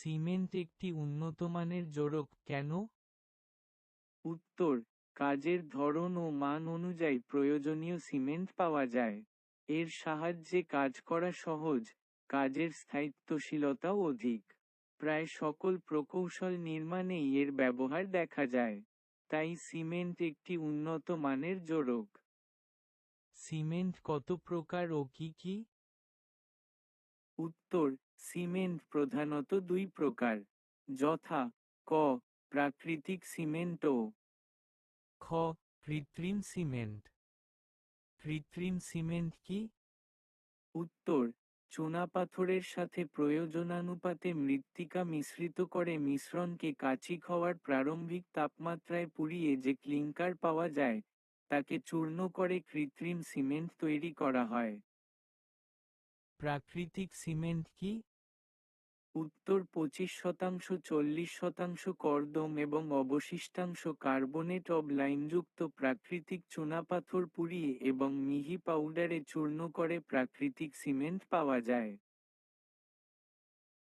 Cement একটি উন্নত মানের জোড়ক কেন? উত্তর, কাজের ধরন ও মান অনুযায়ী প্রয়োজনীয় সিমেন্ট পাওয়া যায়। এর সাহায্যে কাজ করা সহজ, কাজের স্থায়িত্বশীলতাও অধিক। প্রায় সকল প্রকৌশল নির্মাণেই এর ব্যবহার দেখা যায়। তাই সিমেন্ট একটি উন্নত মানের জোড়ক। সিমেন্ট কত প্রকার ও কি কি? উত্তর, সিমেন্ট প্রধানত দুই প্রকার, যথা ক. প্রাকৃতিক সিমেন্ট ও খ. কৃত্রিম সিমেন্ট। কৃত্রিম সিমেন্ট কি? উত্তর, চুনাপাথরের সাথে প্রয়োজনানুপাতে মৃত্তিকা মিশ্রিত করে মিশ্রণকে কাচিক হওয়ার প্রারম্ভিক তাপমাত্রায় পুড়িয়ে যে ক্লিংকার পাওয়া যায়, তাকে চূর্ণ করে কৃত্রিম সিমেন্ট তৈরি করা হয়। প্রাকৃতিক সিমেন্ট কি? উত্তর, 25% 40% কর্দম এবং অবশিষ্টাংশ কার্বনেট অব লাইমযুক্ত প্রাকৃতিক চুনাপাথর পুড়িয়ে এবং মিহি পাউডারে চূর্ণ করে প্রাকৃতিক সিমেন্ট পাওয়া যায়।